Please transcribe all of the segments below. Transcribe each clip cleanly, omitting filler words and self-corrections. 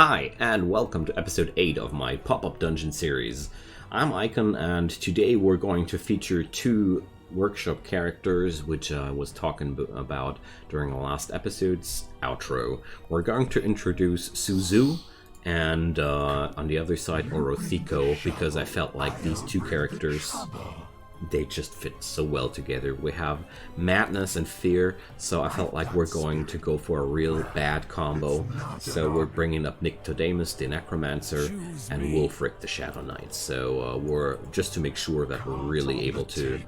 Hi, and welcome to episode 8 of my Popup Dungeon series. I'm Icon, and today we're going to feature two workshop characters, which I was talking about during the last episode's outro. We're going to introduce Suzu, and on the other side, Orothiko, because I felt like these two characters, they just fit so well together. We have madness and fear, so I felt like we're going to go for a real bad combo. So we're bringing up Nicodemus, the Necromancer, and Wulfric, the Shadow Knight. So we're just to make sure that we're really able to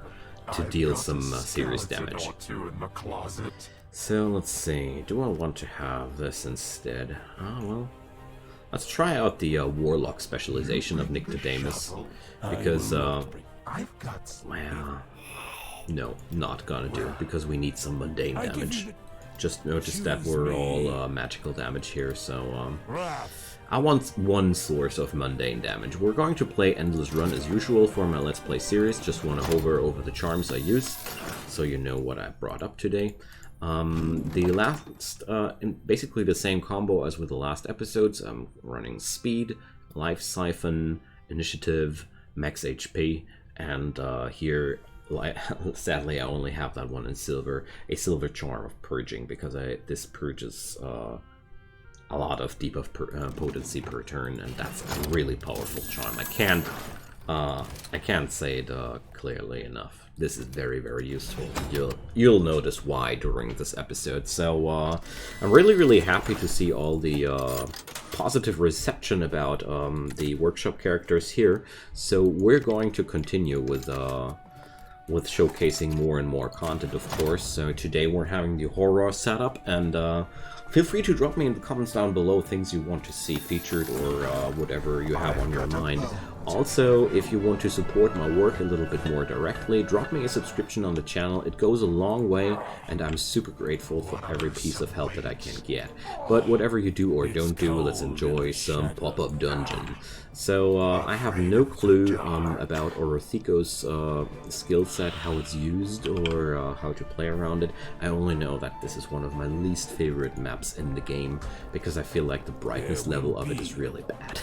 deal some serious damage. So let's see, do I want to have this instead? Well, let's try out the Warlock specialization of Nicodemus, because well, no, not gonna do it, because we need some mundane damage. Just notice that we're all magical damage here, so I want one source of mundane damage. We're going to play Endless Run as usual for my Let's Play series. Just want to hover over the charms I use, so you know what I brought up today. The last, basically the same combo as with the last episodes. I'm running Speed, Life Siphon, Initiative, Max HP, and here, sadly, I only have that one in silver, a silver charm of purging, because this purges a lot of debuff potency per turn, and that's a really powerful charm. I can't say it clearly enough. This is very, very useful. You'll notice why during this episode. So I'm really happy to see all the positive reception about the workshop characters here. So we're going to continue with showcasing more and more content, of course. So today we're having the horror setup, and feel free to drop me in the comments down below things you want to see featured, or whatever you have on your mind. Also, if you want to support my work a little bit more directly, drop me a subscription on the channel. It goes a long way, and I'm super grateful for every piece of help that I can get. But whatever you do or don't do, let's enjoy some Popup Dungeon. So I have no clue about Orothiko's skill set, how it's used, or how to play around it. I only know that this is one of my least favorite maps in the game, because I feel like the brightness level of it is really bad.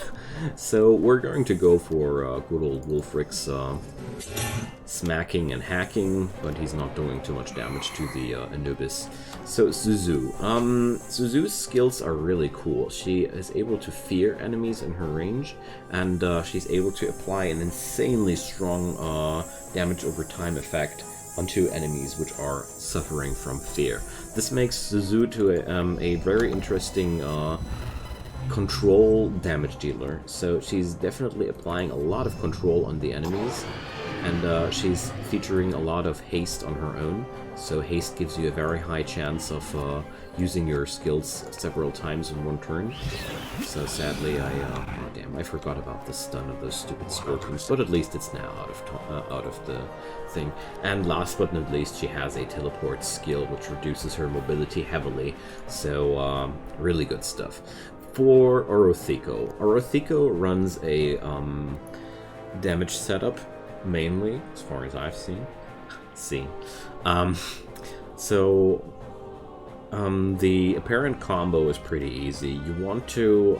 So we're going to go for good old Wulfric's smacking and hacking, but he's not doing too much damage to the Anubis. So Suzu. Suzu's skills are really cool. She is able to fear enemies in her range, and she's able to apply an insanely strong damage over time effect onto enemies which are suffering from fear. This makes Suzu to a very interesting control damage dealer. So she's definitely applying a lot of control on the enemies, and she's featuring a lot of haste on her own. So haste gives you a very high chance of using your skills several times in one turn. So sadly, oh damn, I forgot about the stun of those stupid scorpions, but at least it's now out of the thing. And last but not least, she has a teleport skill which reduces her mobility heavily. So really good stuff. For Orothiko. Orothiko runs a damage setup, mainly, as far as I've seen. The apparent combo is pretty easy. You want to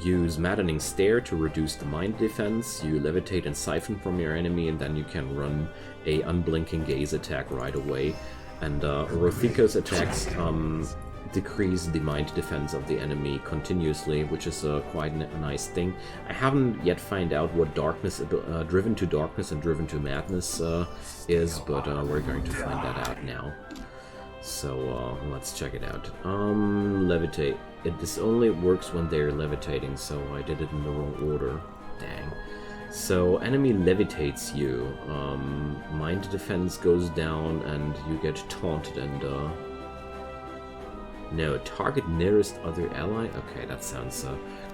use Maddening Stare to reduce the mind defense. You levitate and siphon from your enemy, and then you can run a unblinking gaze attack right away. And Orothiko's attacks decrease the mind defense of the enemy continuously, which is quite a nice thing. I haven't yet found out what darkness, Driven to Darkness and Driven to Madness is, but we're going to find that out now. So let's check it out. Levitate. This only works when they're levitating, so I did it in the wrong order. Dang. So enemy levitates you. Mind defense goes down, and you get taunted and no, target nearest other ally? Okay, that sounds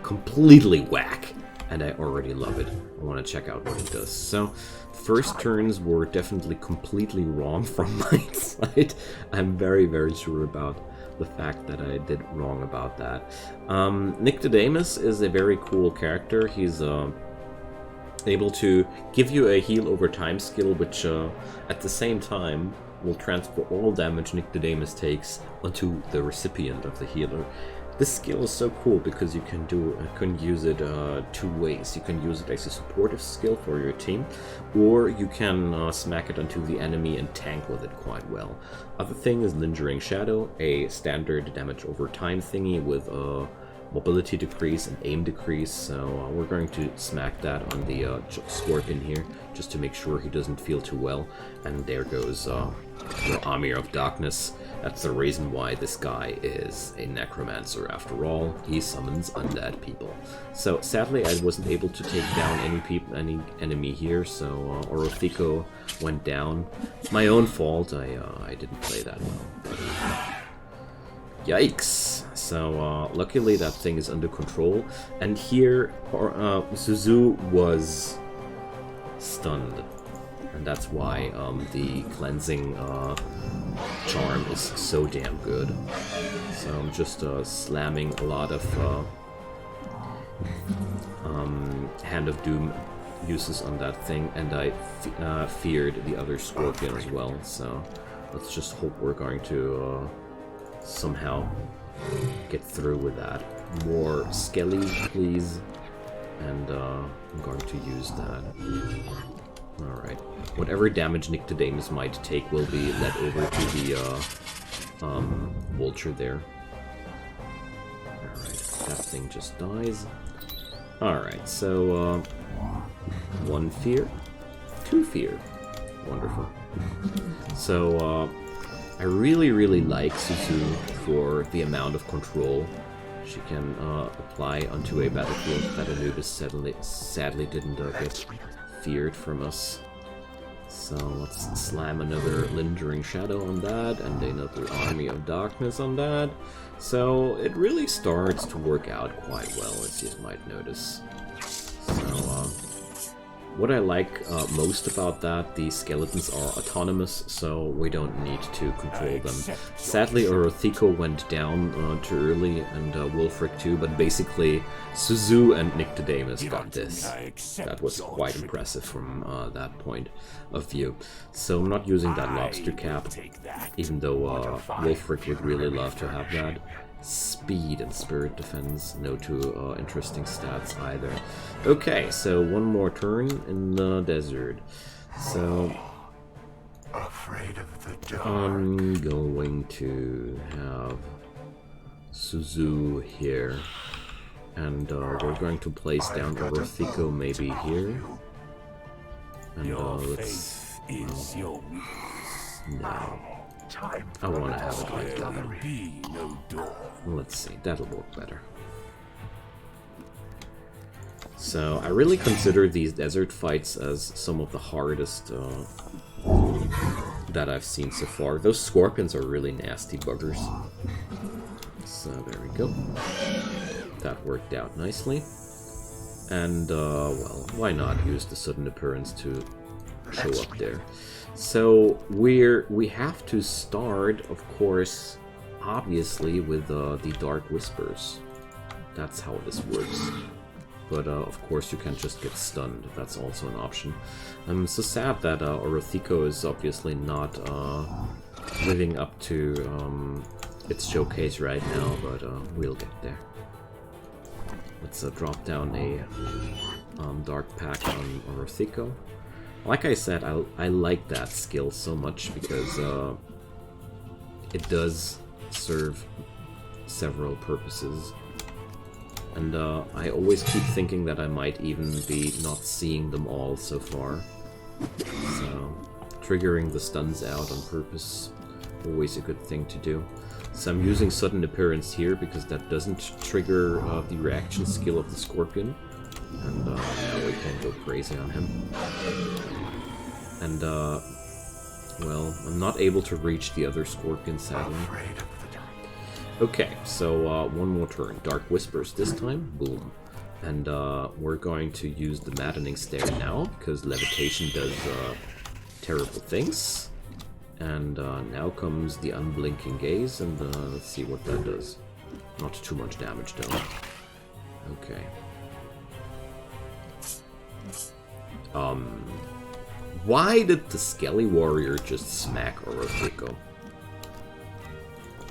completely whack, and I already love it. I want to check out what it does. So, first turns were definitely completely wrong from my side. I'm very sure about the fact that I did wrong about that. Nicodemus is a very cool character. He's able to give you a heal over time skill, which at the same time will transfer all damage Nicodemus takes onto the recipient of the healer. This skill is so cool because you can use it two ways. You can use it as a supportive skill for your team, or you can smack it onto the enemy and tank with it quite well. Other thing is Lingering Shadow, a standard damage over time thingy with mobility decrease and aim decrease. So we're going to smack that on the Scorpion here, just to make sure he doesn't feel too well. And there goes the Army of Darkness. That's the reason why this guy is a necromancer after all. He summons undead people. So sadly I wasn't able to take down any enemy here, so Orothiko went down. It's my own fault, I didn't play that well. But, yikes! So luckily that thing is under control, and here Suzu was stunned. And that's why the cleansing charm is so damn good. So I'm just slamming a lot of Hand of Doom uses on that thing, and I feared the other Scorpion as well. So let's just hope we're going to somehow get through with that. More Skelly, please. And I'm going to use that. Alright. Whatever damage Nyctodamus might take will be led over to the vulture there. Alright, that thing just dies. Alright, so one fear, two fear. Wonderful. So I really like Suzu for the amount of control she can apply onto a battlefield that Anubis sadly didn't get feared from us. So let's slam another Lingering Shadow on that, and another Army of Darkness on that. So it really starts to work out quite well, as you might notice. So what I like most about that, the skeletons are autonomous, so we don't need to control them. Sadly, Orothiko went down too early, and Wulfric too, but basically Suzu and Nyctodamus got this. That was quite impressive from that point of view. So I'm not using that lobster cap, even though Wulfric would really love to have that. Speed and Spirit Defense, no two interesting stats either. Okay, so one more turn in the desert. So afraid of the dark. I'm going to have Suzu here, and we're going to place down Orothiko maybe here. And let's... no. I want to have it like that. Let's see, that'll work better. So I really consider these desert fights as some of the hardest that I've seen so far. Those scorpions are really nasty buggers. So there we go. That worked out nicely. And well, why not use the sudden appearance to show up there? So we have to start, of course, obviously with the Dark Whispers. That's how this works. But of course you can just get stunned. That's also an option. I'm so sad that Orothiko is obviously not living up to its showcase right now, but we'll get there. Let's drop down a Dark Pack on Orothiko. Like I said, I like that skill so much because it does serve several purposes. And I always keep thinking that I might even be not seeing them all so far. So, triggering the stuns out on purpose, always a good thing to do. So I'm using Sudden Appearance here because that doesn't trigger the reaction skill of the Scorpion. And now we can go crazy on him. And, well, I'm not able to reach the other Scorpion, sadly. Okay, so one more turn. Dark Whispers this time. Boom. And we're going to use the Maddening Stare now, because Levitation does terrible things. And now comes the Unblinking Gaze, and let's see what that does. Not too much damage, though. Okay. Why did the Skelly Warrior just smack Orothiko?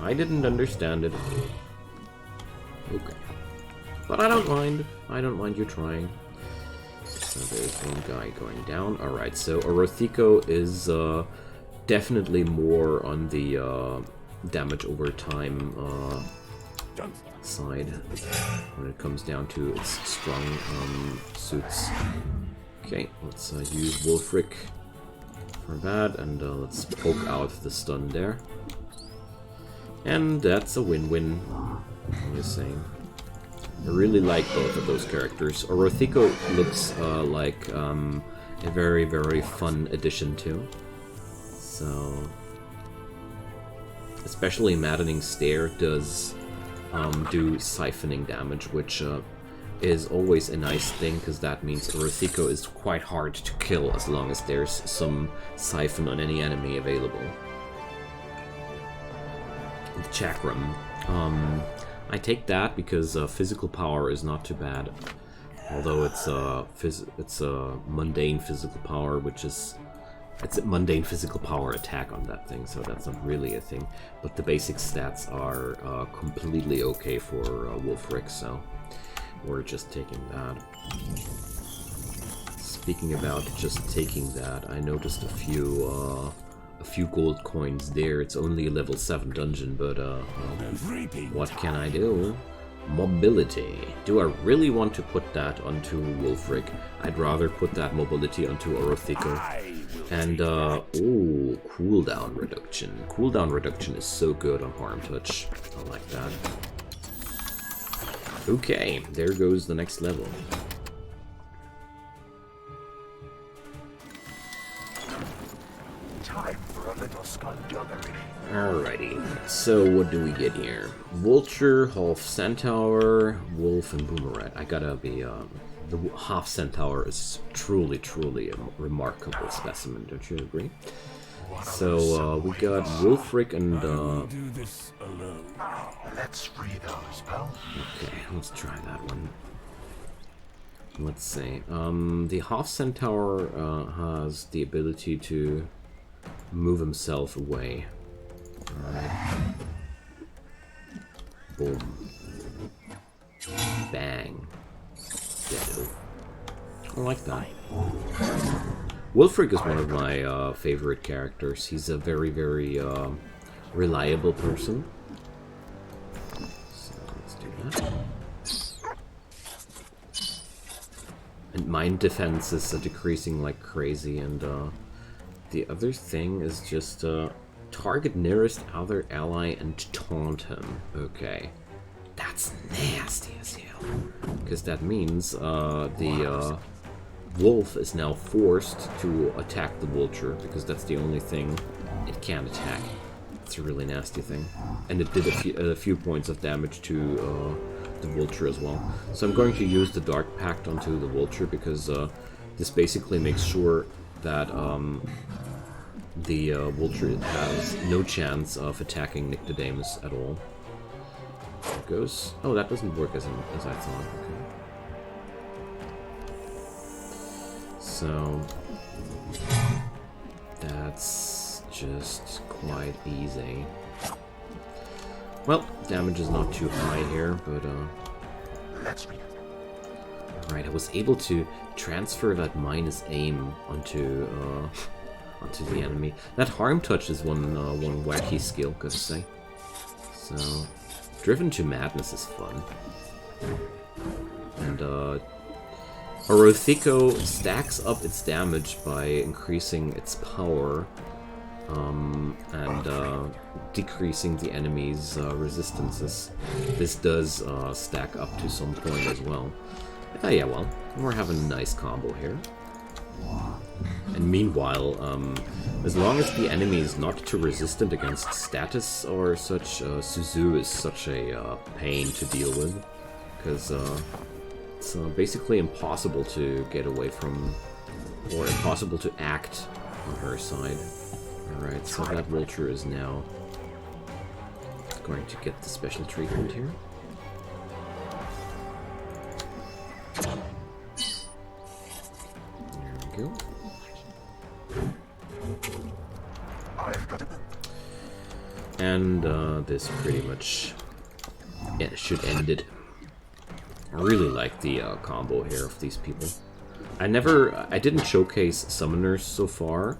I didn't understand it. Okay. But I don't mind. I don't mind you trying. So there's one guy going down. Alright, so Orothiko is definitely more on the damage over time side when it comes down to its strong suits. Okay, let's use Wulfric for that, and let's poke out the stun there. And that's a win-win, I'm just saying. I really like both of those characters. Orothiko looks like a very, very fun addition too. So, especially Maddening Stare does do siphoning damage, which is always a nice thing, because that means Orothiko is quite hard to kill as long as there's some siphon on any enemy available. The Chakram. I take that because physical power is not too bad, although it's a mundane physical power, which is it's a mundane physical power attack on that thing, so that's not really a thing. But the basic stats are completely okay for Wulfric, so we're just taking that. Speaking about just taking that, I noticed a few gold coins there. It's only a level 7 dungeon, but well, what can I do? Mobility. Do I really want to put that onto Wulfric? I'd rather put that mobility onto Orothiko. And, ooh, cooldown reduction. Cooldown reduction is so good on Harm Touch. I like that. Okay, there goes the next level. Time for a little skullduggery. Alrighty, so what do we get here? Vulture, Half Centaur, Wolf, and Boomerang. I gotta be, the Half Centaur is truly, truly a remarkable specimen, don't you agree? So, we got Wulfric and, Let's free those bones. okay, let's try that one. Let's see, the Half Centaur, has the ability to move himself away. Alright. Boom. Bang. Dead. I like that. Wulfric is one of my favorite characters. He's a very, very reliable person. So let's do that. And mind defense is decreasing like crazy, and the other thing is just target nearest other ally and taunt him. Okay. That's nasty as hell. Because that means the wolf is now forced to attack the vulture, because that's the only thing it can attack. It's a really nasty thing. And it did a few points of damage to the vulture as well. So I'm going to use the Dark Pact onto the vulture, because this basically makes sure that the vulture has no chance of attacking Nyctodamus at all. There it goes. Oh, that doesn't work as I thought. Okay. So that's just quite easy. Well, damage is not too high here, but Let's read it. right, I was able to transfer that minus aim onto the enemy. That Harm Touch is one wacky skill, gotta say. So, Driven to Madness is fun. And Orothiko stacks up its damage by increasing its power and decreasing the enemy's resistances. This does stack up to some point as well. Oh yeah, well, we're having a nice combo here. And meanwhile, as long as the enemy is not too resistant against status or such, Suzu is such a pain to deal with, because it's basically impossible to get away from, or impossible to act on her side. Alright, so that vulture is now going to get the special treatment here. There we go. And this pretty much should end it. I really like the combo here of these people. I didn't showcase summoners so far,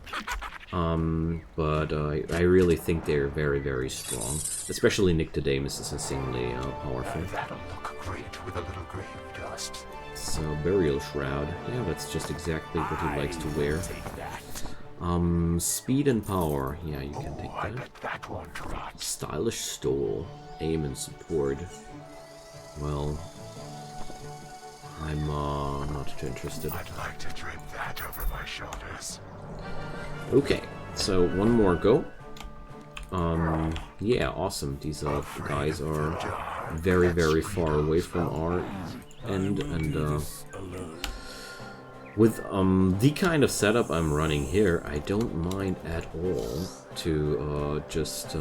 but I really think they're very, very strong. Especially Nyctodamus is insanely powerful. That'll look great with a little grave dust. So, Burial Shroud. Yeah, that's just exactly what he likes to wear. Take that. Speed and power. Yeah, you can take I that. bet that won't rot. Stylish Stole. Aim and support. Well, I'm not too interested. I'd like to drape that over my shoulders. Okay, so one more go. Yeah, awesome. These guys are very, very far away from our end, and with the kind of setup I'm running here, I don't mind at all to just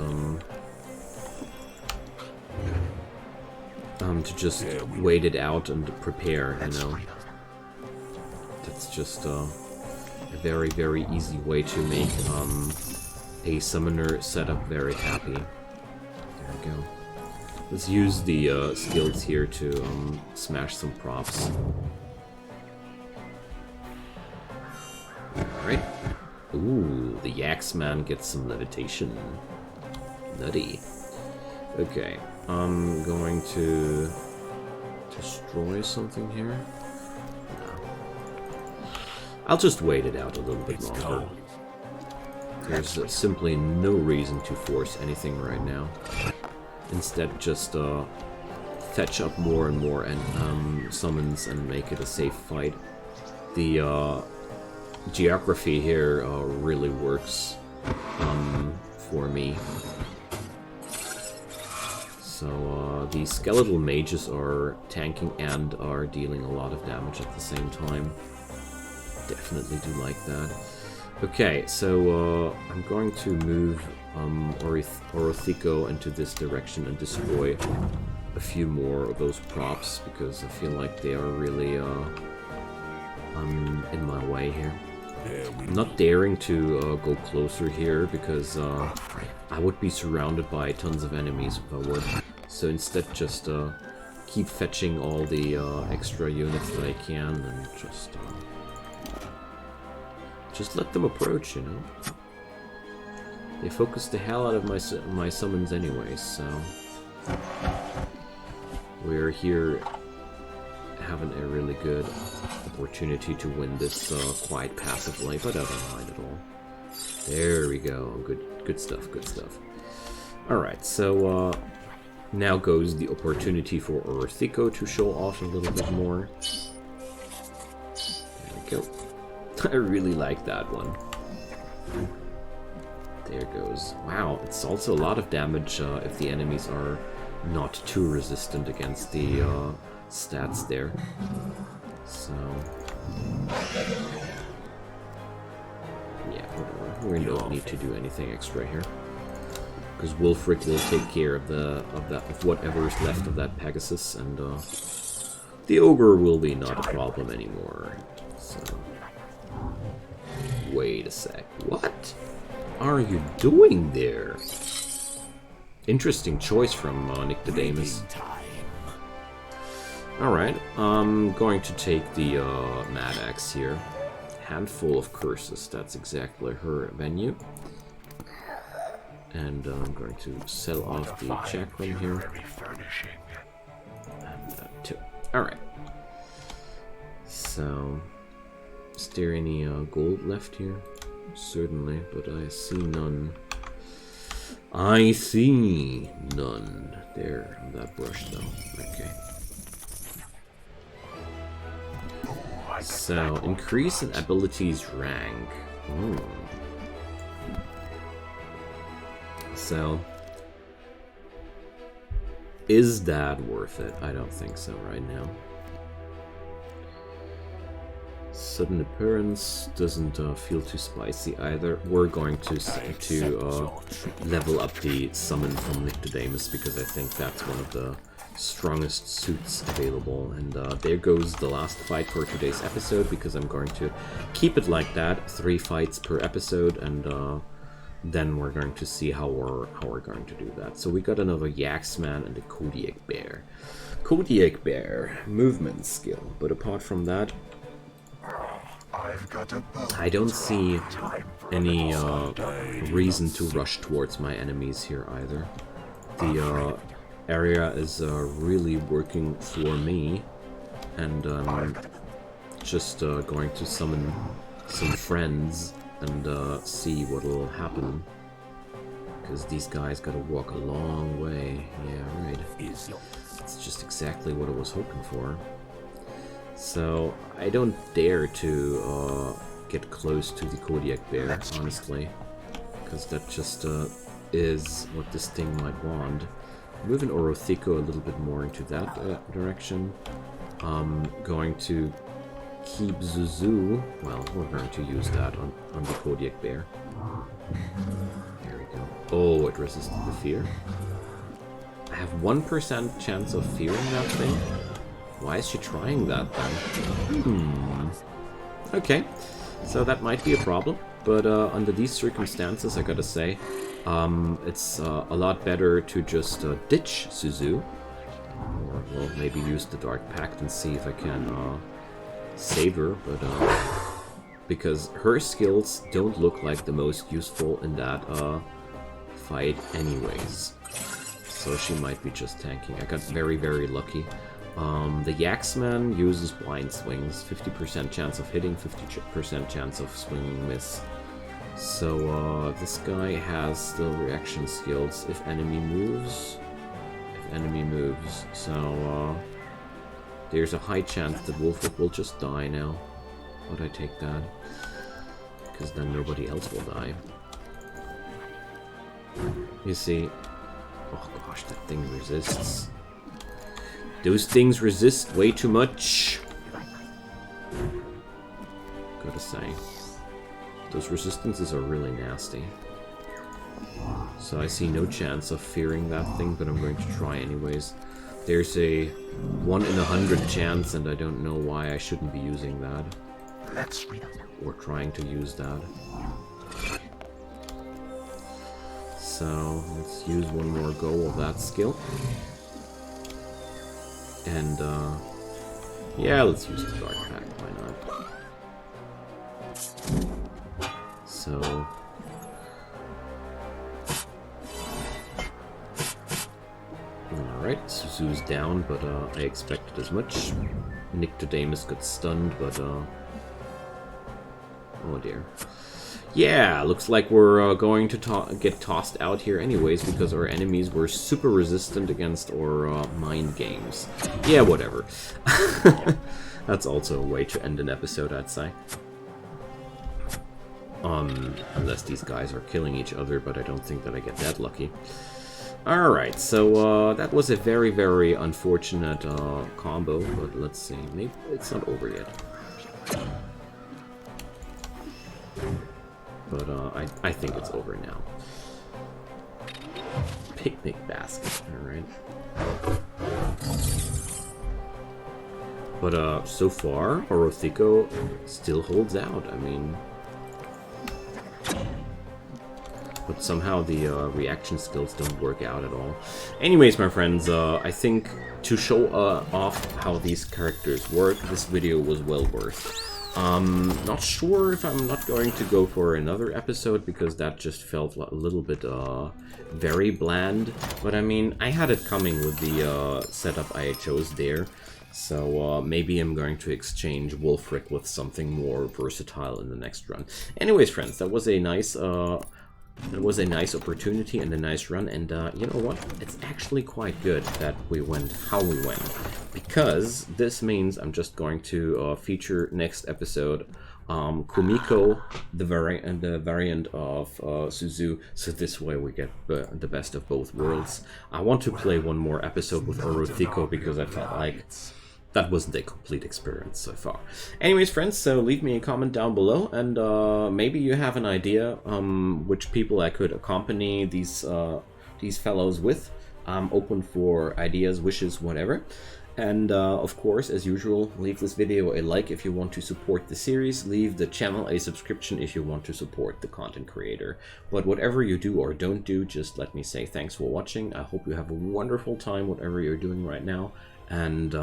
wait it out and prepare, you know. That's just a very, very easy way to make a summoner setup very happy. There we go. Let's use the skills here to smash some props. Alright. Ooh, the Yaxman gets some levitation. Nutty. Okay, I'm going to destroy something here. No. I'll just wait it out a little bit longer. There's simply no reason to force anything right now. Instead, just fetch up more and more and summons and make it a safe fight. The geography here really works for me. So the skeletal mages are tanking and are dealing a lot of damage at the same time. Definitely do like that. Okay, so I'm going to move Orothiko into this direction and destroy a few more of those props because I feel like they are really in my way here. I'm not daring to go closer here because I would be surrounded by tons of enemies if I would. So instead just keep fetching all the extra units that I can and just let them approach, you know. They focus the hell out of my summons anyways, so we're here having a really good opportunity to win this quite passively, but I don't mind at all. There we go. Good stuff, good stuff. Alright, so now goes the opportunity for Orothiko to show off a little bit more. There we go. I really like that one. There goes. Wow, it's also a lot of damage if the enemies are not too resistant against the stats there. So yeah, whatever. We don't need to do anything extra here, because Wulfric will take care of whatever is left of that Pegasus, and the ogre will be not a problem anymore. So wait a sec. What are you doing there? Interesting choice from Nyctodamus. Alright, I'm going to take the Mad Axe here. Handful of curses, that's exactly her venue. And I'm going to sell off the chakram here. And that too. Alright. So, is there any gold left here? Certainly, but I see none. I see none. There, on that brush though. Okay. So, increase an ability's rank. So, is that worth it? I don't think so right now. Sudden appearance doesn't feel too spicy either. We're going to level up the summon from Nyctodamus because I think that's one of the strongest suits available. And there goes the last fight for today's episode, because I'm going to keep it like that, 3 fights per episode, and then we're going to see how we're going to do that. So we got another Yaxman and a Kodiak Bear. Kodiak Bear, movement skill. But apart from that, I've got a bow. I don't see any reason to rush towards my enemies here either. The area is really working for me, and I'm just going to summon some friends and see what'll happen. Because these guys gotta walk a long way. Yeah, right. It's just exactly what I was hoping for. So, I don't dare to get close to the Kodiak Bear, honestly. Because that just is what this thing might want. Moving Orothiko a little bit more into that direction. Going to keep Zuzu. Well, we're going to use that on the Kodiak Bear. There we go. Oh, it resisted the fear. I have 1% chance of fearing that thing. Why is she trying that then? Okay, so that might be a problem, but under these circumstances, I gotta say, it's a lot better to just ditch Suzu, or well, maybe use the Dark Pact and see if I can save her, but because her skills don't look like the most useful in that fight anyways, so she might be just tanking. I got very, very lucky. The Yaxman uses blind swings, 50% chance of hitting, 50% chance of swinging miss. So this guy has still reaction skills if enemy moves. So there's a high chance that Wolfric will just die now. Would I take that? Because then nobody else will die. You see, oh gosh, that thing resists. Those things resist way too much. Gotta say. Those resistances are really nasty. So I see no chance of fearing that thing, but I'm going to try anyways. There's a 1 in 100 chance, and I don't know why I shouldn't be using that. Or trying to use that. So let's use one more go of that skill. And yeah, let's use the Dark Pact, why not? So alright, Suzu's down, but I expected as much. Nyctodamus got stunned, but oh dear. Yeah, looks like we're going to get tossed out here anyways, because our enemies were super resistant against our mind games. Yeah, whatever. That's also a way to end an episode, I'd say. Unless these guys are killing each other, but I don't think that I get that lucky. Alright, so that was a very, very unfortunate combo, but let's see. Maybe it's not over yet. But I think it's over now. Picnic basket, alright. But so far, Orothiko still holds out, I mean. But somehow the reaction skills don't work out at all. Anyways, my friends, I think to show off how these characters work, this video was well worth. Not sure if I'm not going to go for another episode, because that just felt a little bit very bland. But I mean, I had it coming with the setup I chose there. So maybe I'm going to exchange Wolfric with something more versatile in the next run. Anyways, friends, that was a nice opportunity and a nice run, and you know what? It's actually quite good that we went how we went, because this means I'm just going to feature next episode Kumiko, the variant of Suzu, so this way we get the best of both worlds. I want to play one more episode with Orothiko, because I felt like that wasn't a complete experience so far. Anyways, friends, so leave me a comment down below, and maybe you have an idea which people I could accompany these fellows with. I'm open for ideas, wishes, whatever. And of course, as usual, leave this video a like if you want to support the series, leave the channel a subscription if you want to support the content creator. But whatever you do or don't do, just let me say thanks for watching. I hope you have a wonderful time, whatever you're doing right now, And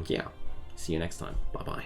yeah, see you next time. Bye bye.